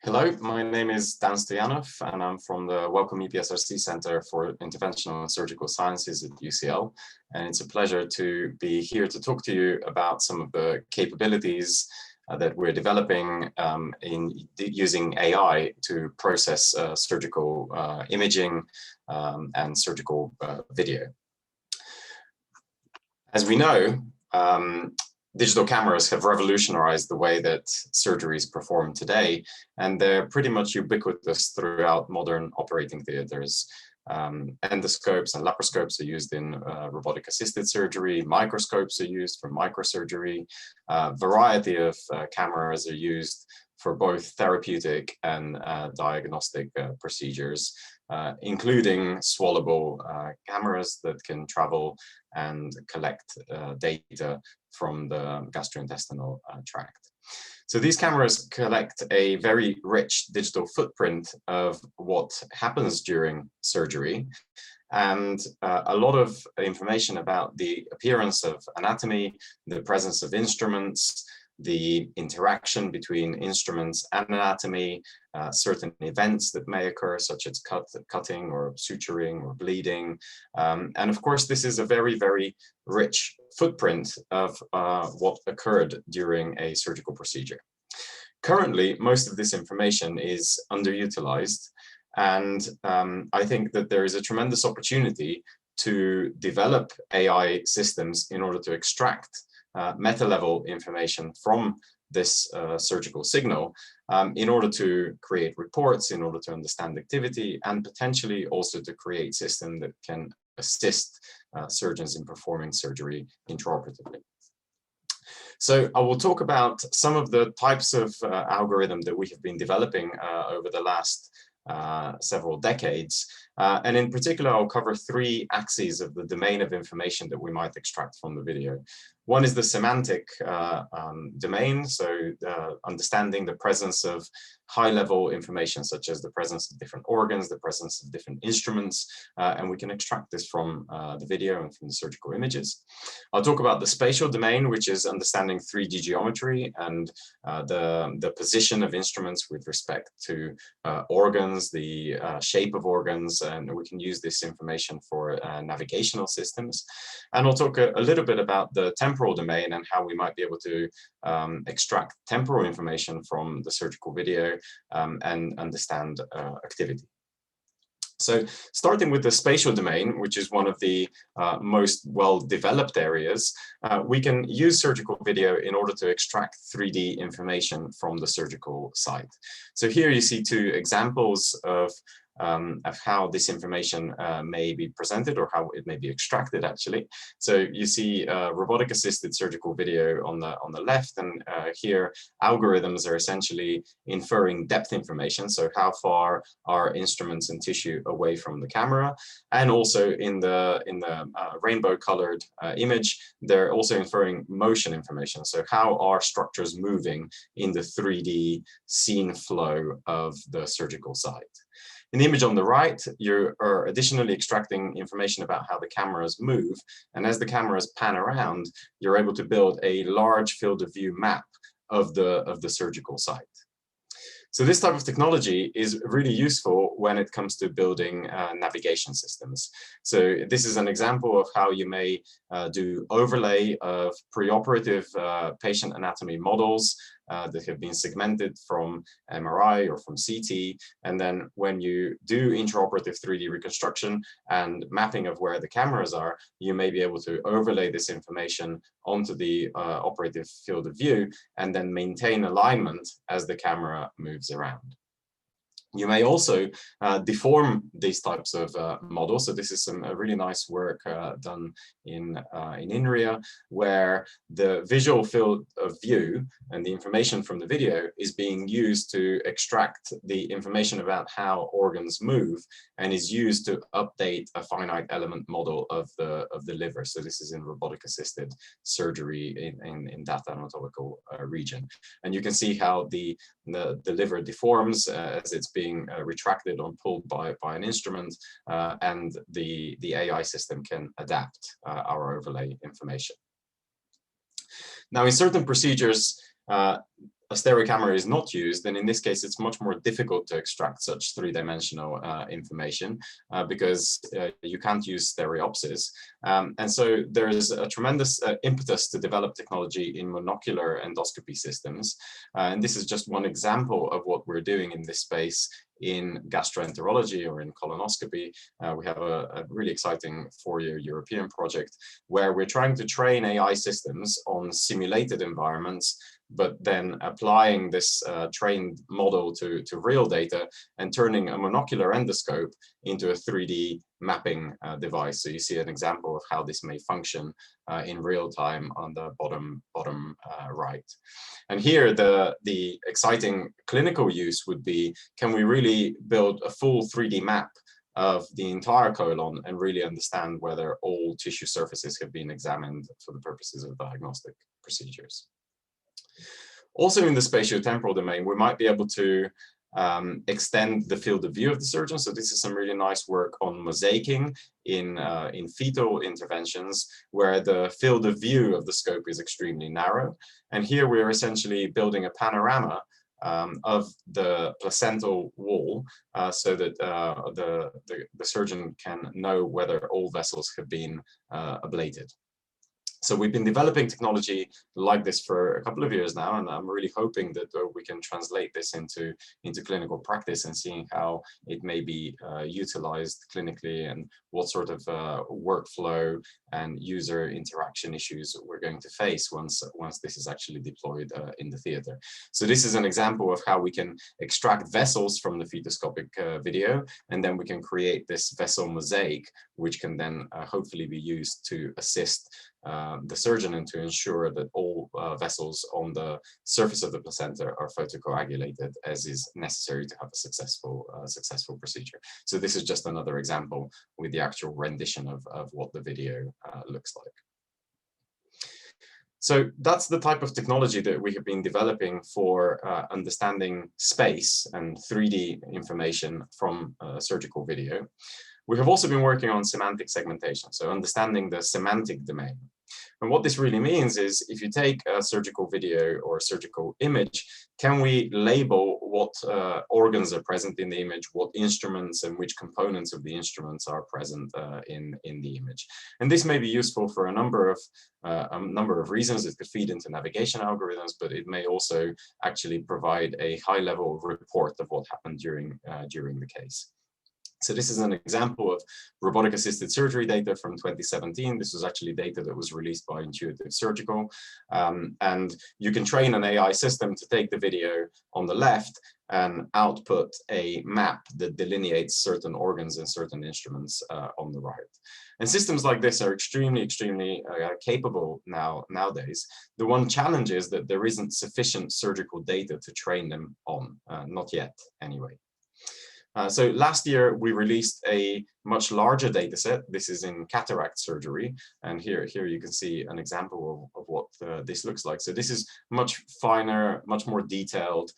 Hello, my name is Danail Stoyanov, and I'm from the Wellcome EPSRC Center for Interventional and Surgical Sciences at UCL. And it's a pleasure to be here to talk to you about some of the capabilities that we're developing using AI to process surgical imaging and surgical video. As we know, digital cameras have revolutionized the way that surgery is performed today, and they're pretty much ubiquitous throughout modern operating theaters. Endoscopes and laparoscopes are used in robotic-assisted surgery, microscopes are used for microsurgery, a variety of cameras are used for both therapeutic and diagnostic procedures, including swallowable cameras that can travel and collect data from the gastrointestinal tract. So these cameras collect a very rich digital footprint of what happens during surgery, and a lot of information about the appearance of anatomy, the presence of instruments, the interaction between instruments and anatomy, certain events that may occur, such as cutting or suturing or bleeding. And of course, this is a very, very rich footprint of what occurred during a surgical procedure. Currently, most of this information is underutilized, and I think that there is a tremendous opportunity to develop AI systems in order to extract meta-level information from this surgical signal in order to create reports, in order to understand activity, and potentially also to create systems that can assist surgeons in performing surgery intraoperatively. So I will talk about some of the types of algorithm that we have been developing over the last several decades. And in particular, I'll cover three axes of the domain of information that we might extract from the video. One is the semantic domain, so understanding the presence of high-level information, such as the presence of different organs, the presence of different instruments, and we can extract this from the video and from the surgical images. I'll talk about the spatial domain, which is understanding 3D geometry and the position of instruments with respect to organs, the shape of organs, and we can use this information for navigational systems. And I'll talk a little bit about the temporal domain and how we might be able to extract temporal information from the surgical video and understand activity. So starting with the spatial domain, which is one of the most well-developed areas, we can use surgical video in order to extract 3D information from the surgical site. So here you see two examples of how this information may be presented, or how it may be extracted actually. So you see robotic assisted surgical video on the left, and here algorithms are essentially inferring depth information, so how far are instruments and tissue away from the camera. And also in the rainbow colored image, they're also inferring motion information, so how are structures moving in the 3D scene flow of the surgical site. In the image on the right, you are additionally extracting information about how the cameras move, and as the cameras pan around, you're able to build a large field of view map of the surgical site. So this type of technology is really useful when it comes to building navigation systems. So this is an example of how you may do overlay of preoperative patient anatomy models that have been segmented from MRI or from CT. And then when you do intraoperative 3D reconstruction and mapping of where the cameras are, you may be able to overlay this information onto the operative field of view and then maintain alignment as the camera moves around. You may also deform these types of models. So this is some really nice work done in INRIA, where the visual field of view and the information from the video is being used to extract the information about how organs move, and is used to update a finite element model of the liver. So this is in robotic assisted surgery in that anatomical region. And you can see how the liver deforms as it's being retracted or pulled by an instrument, and the AI system can adapt our overlay information. Now, in certain procedures, a a stereo camera is not used, then in this case, it's much more difficult to extract such three-dimensional information because you can't use stereopsis. And so there is a tremendous impetus to develop technology in monocular endoscopy systems. And this is just one example of what we're doing in this space in gastroenterology or in colonoscopy. We have a really exciting 4-year European project where we're trying to train AI systems on simulated environments, but then applying this trained model to real data and turning a monocular endoscope into a 3D mapping device. So you see an example of how this may function in real time on the bottom right. And here the exciting clinical use would be, can we really build a full 3D map of the entire colon and really understand whether all tissue surfaces have been examined for the purposes of diagnostic procedures. Also in the spatiotemporal domain, we might be able to extend the field of view of the surgeon. So this is some really nice work on mosaicing in fetal interventions, where the field of view of the scope is extremely narrow. And here we're essentially building a panorama of the placental wall so that the surgeon can know whether all vessels have been ablated. So we've been developing technology like this for a couple of years now, and I'm really hoping that we can translate this into clinical practice and seeing how it may be utilized clinically and what sort of workflow and user interaction issues we're going to face once this is actually deployed in the theater. So this is an example of how we can extract vessels from the fetoscopic video, and then we can create this vessel mosaic, which can then hopefully be used to assist the surgeon and to ensure that all vessels on the surface of the placenta are photocoagulated as is necessary to have a successful procedure. So this is just another example with the actual rendition of what the video looks like. So that's the type of technology that we have been developing for understanding space and 3D information from surgical video. We have also been working on semantic segmentation, so understanding the semantic domain. And what this really means is, if you take a surgical video or a surgical image, can we label what organs are present in the image, what instruments and which components of the instruments are present in the image? And this may be useful for a number of reasons. It could feed into navigation algorithms, but it may also actually provide a high-level report of what happened during the case. So this is an example of robotic-assisted surgery data from 2017. This was actually data that was released by Intuitive Surgical. And you can train an AI system to take the video on the left and output a map that delineates certain organs and certain instruments on the right. And systems like this are extremely capable nowadays. The one challenge is that there isn't sufficient surgical data to train them on, not yet anyway. So last year, we released a much larger data set. This is in cataract surgery. And here you can see an example of what this looks like. So this is much finer, much more detailed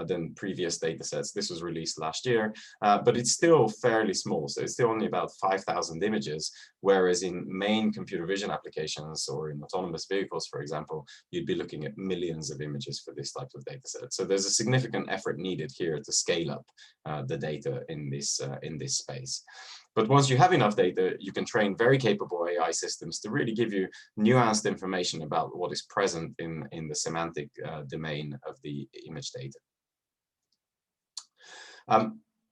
than previous data sets. This was released last year, but it's still fairly small. So it's still only about 5,000 images, whereas in main computer vision applications or in autonomous vehicles, for example, you'd be looking at millions of images for this type of data set. So there's a significant effort needed here to scale up the data in this space. But once you have enough data, you can train very capable AI systems to really give you nuanced information about what is present in the semantic domain of the image data.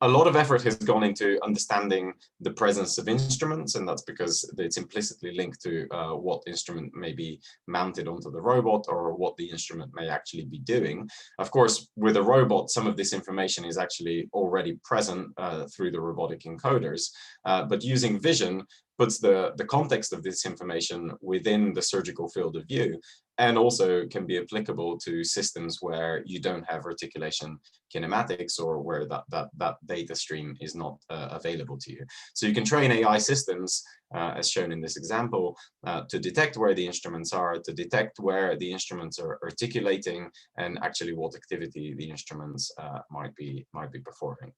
A lot of effort has gone into understanding the presence of instruments, and that's because it's implicitly linked to what instrument may be mounted onto the robot or what the instrument may actually be doing. Of course, with a robot, some of this information is actually already present through the robotic encoders, but using vision puts the context of this information within the surgical field of view, and also can be applicable to systems where you don't have reticulation kinematics or where that data stream is not available to you. So you can train AI systems as shown in this example, to detect where the instruments are, to detect where the instruments are articulating, and actually what activity the instruments might be performing.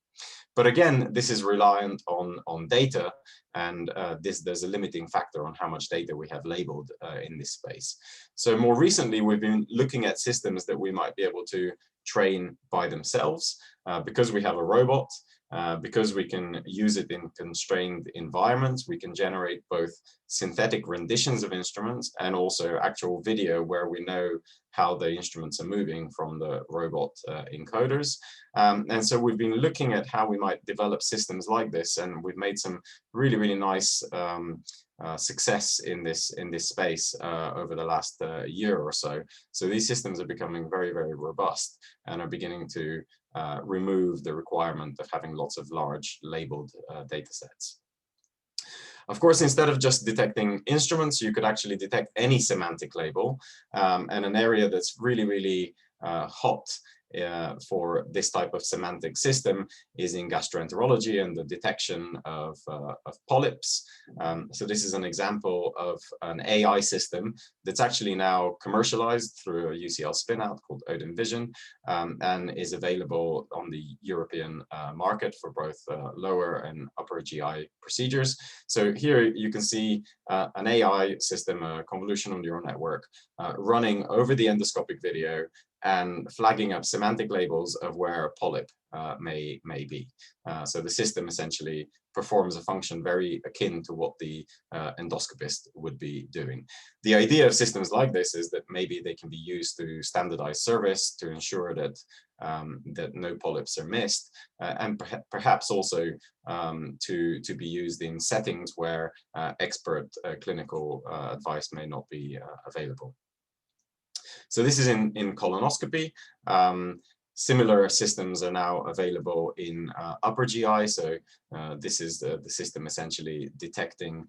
But again, this is reliant on data, and there's a limiting factor on how much data we have labeled in this space. So more recently, we've been looking at systems that we might be able to train by themselves because we have a robot. Because we can use it in constrained environments, we can generate both synthetic renditions of instruments and also actual video where we know how the instruments are moving from the robot encoders. And so we've been looking at how we might develop systems like this, and we've made some really, really nice success in this space over the last year or so. So these systems are becoming very, very robust and are beginning to remove the requirement of having lots of large labeled data sets. Of course, instead of just detecting instruments, you could actually detect any semantic label. And an area that's really, really hot for this type of semantic system is in gastroenterology and the detection of polyps. So this is an example of an AI system that's actually now commercialized through a UCL spin-out called Odin Vision, and is available on the European market for both lower and upper GI procedures. So here you can see an AI system, a convolutional neural network, running over the endoscopic video and flagging up semantic labels of where a polyp may be. So the system essentially performs a function very akin to what the endoscopist would be doing. The idea of systems like this is that maybe they can be used to standardize service to ensure that that no polyps are missed, and perhaps also to be used in settings where expert clinical advice may not be available. So this is in colonoscopy. Similar systems are now available in upper GI. So this is the system essentially detecting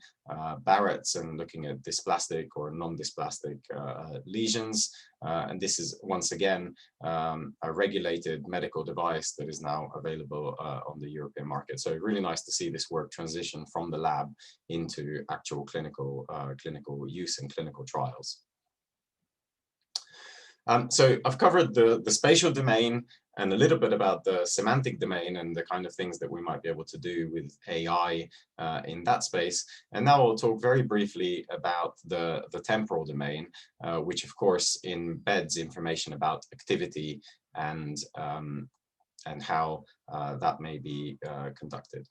Barrett's and looking at dysplastic or non-dysplastic lesions. And this is once again a regulated medical device that is now available on the European market. So really nice to see this work transition from the lab into actual clinical use and clinical trials. So I've covered the spatial domain and a little bit about the semantic domain and the kind of things that we might be able to do with AI in that space. And now I'll talk very briefly about the temporal domain, which of course embeds information about activity and how that may be conducted.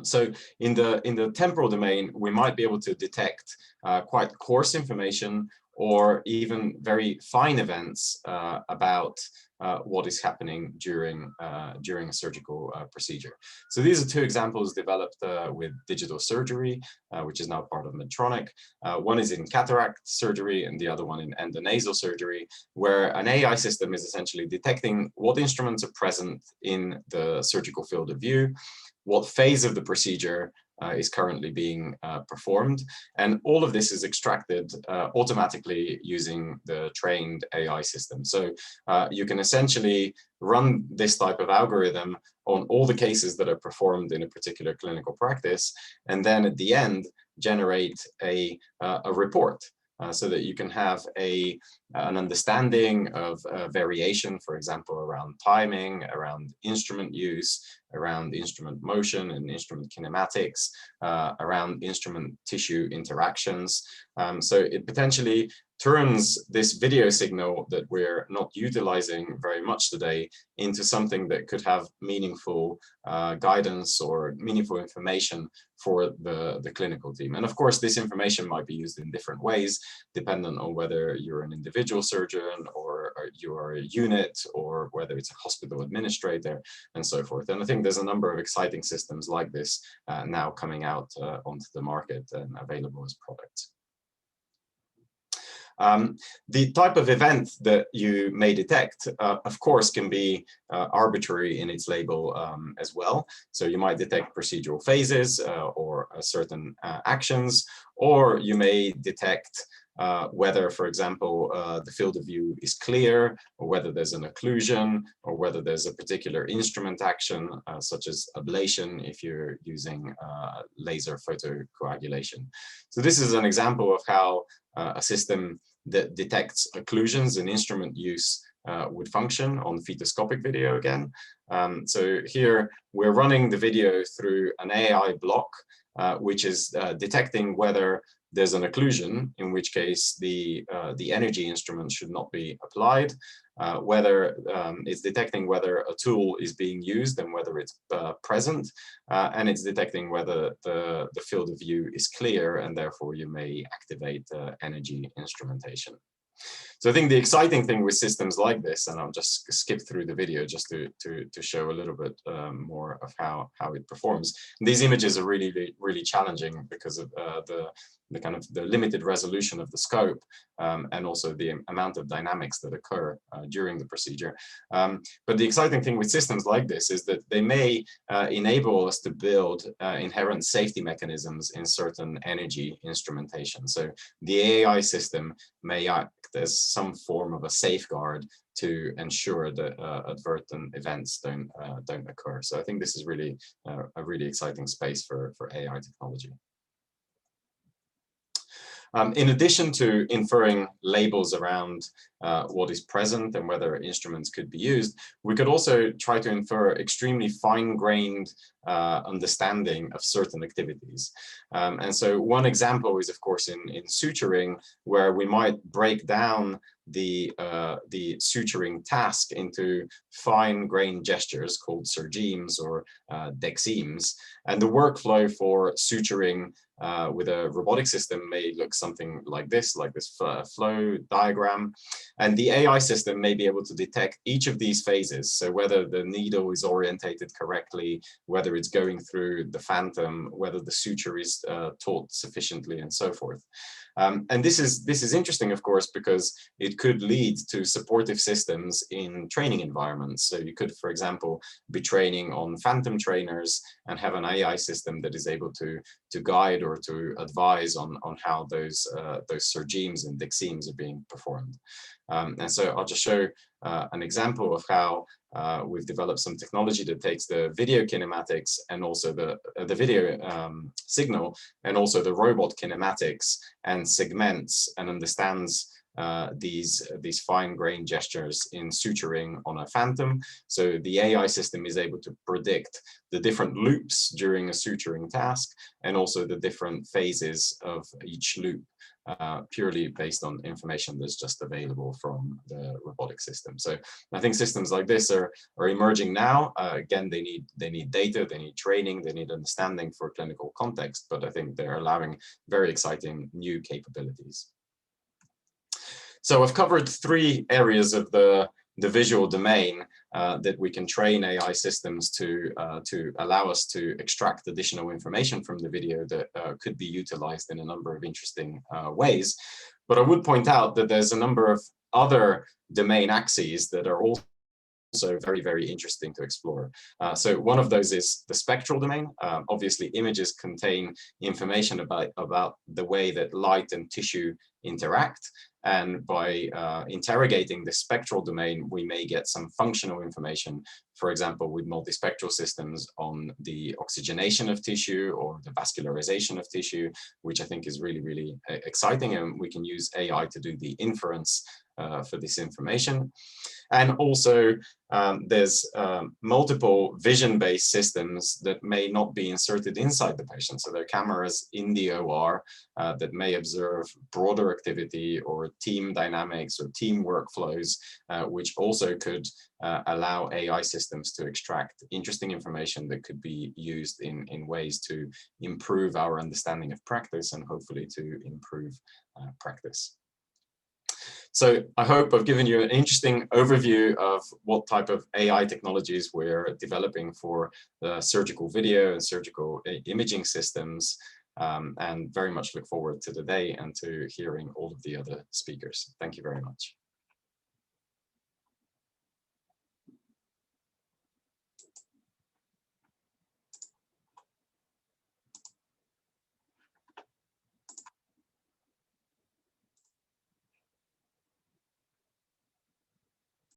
So in the temporal domain, we might be able to detect quite coarse information or even very fine events about what is happening during a surgical procedure. So these are two examples developed with digital surgery, which is now part of Medtronic. One is in cataract surgery and the other one in endonasal surgery, where an AI system is essentially detecting what instruments are present in the surgical field of view, what phase of the procedure is currently being performed. And all of this is extracted automatically using the trained AI system. So you can essentially run this type of algorithm on all the cases that are performed in a particular clinical practice, and then at the end generate a report. So that you can have an understanding of variation, for example, around timing, around instrument use, around instrument motion and instrument kinematics, around instrument tissue interactions. So it potentially turns this video signal that we're not utilizing very much today into something that could have meaningful guidance or meaningful information for the clinical team. And of course, this information might be used in different ways, dependent on whether you're an individual surgeon or you're a unit, or whether it's a hospital administrator and so forth. And I think there's a number of exciting systems like this now coming out onto the market and available as products. The type of event that you may detect, of course, can be arbitrary in its label as well. So you might detect procedural phases or certain actions, or you may detect whether, for example, the field of view is clear, or whether there's an occlusion, or whether there's a particular instrument action, such as ablation if you're using laser photocoagulation. So this is an example of how a system that detects occlusions in instrument use would function on fetoscopic video again. So here we're running the video through an AI block, which is detecting whether there's an occlusion, in which case the energy instrument should not be applied, whether it's detecting whether a tool is being used and whether it's present, and it's detecting whether the field of view is clear, and therefore you may activate energy instrumentation. So I think the exciting thing with systems like this, and I'll just skip through the video just to show a little bit more of how it performs. And these images are really challenging because of the kind of the limited resolution of the scope, and also the amount of dynamics that occur during the procedure. But the exciting thing with systems like this is that they may enable us to build inherent safety mechanisms in certain energy instrumentation. So the AI system may act as some form of a safeguard to ensure that advertent events don't occur. So I think this is really a really exciting space for AI technology. In addition to inferring labels around what is present and whether instruments could be used, we could also try to infer extremely fine-grained understanding of certain activities. And so one example is, of course, in suturing, where we might break down the suturing task into fine-grained gestures called sergemes or dexemes. And the workflow for suturing with a robotic system may look something like this flow diagram. And the AI system may be able to detect each of these phases. So whether the needle is orientated correctly, whether it's going through the phantom, whether the suture is taut sufficiently, and so forth. And this is interesting, of course, because it could lead to supportive systems in training environments. So you could, for example, be training on phantom trainers and have an AI system that is able to guide or to advise on how those sergemes and dexemes are being performed. And so I'll just show an example of how we've developed some technology that takes the video kinematics and also the video signal and also the robot kinematics and segments and understands these fine-grained gestures in suturing on a phantom. So the AI system is able to predict the different loops during a suturing task and also the different phases of each loop, purely based on information that's just available from the robotic system. So I think systems like this are emerging now. Again, they need data, they need training, they need understanding for clinical context, but I think they're allowing very exciting new capabilities. So I've covered 3 areas of the visual domain that we can train AI systems to allow us to extract additional information from the video that could be utilized in a number of interesting ways. But I would point out that there's a number of other domain axes that are also very, very interesting to explore. So one of those is the spectral domain. Obviously, images contain information about the way that light and tissue interact. And by interrogating the spectral domain, we may get some functional information, for example, with multispectral systems on the oxygenation of tissue or the vascularization of tissue, which I think is really, really exciting. And we can use AI to do the inference for this information. And also, there's multiple vision-based systems that may not be inserted inside the patient. So there are cameras in the OR that may observe broader activity or team dynamics or team workflows, which also could allow AI systems to extract interesting information that could be used in ways to improve our understanding of practice and hopefully to improve practice. So I hope I've given you an interesting overview of what type of AI technologies we're developing for the surgical video and surgical imaging systems, and very much look forward to the day and to hearing all of the other speakers. Thank you very much.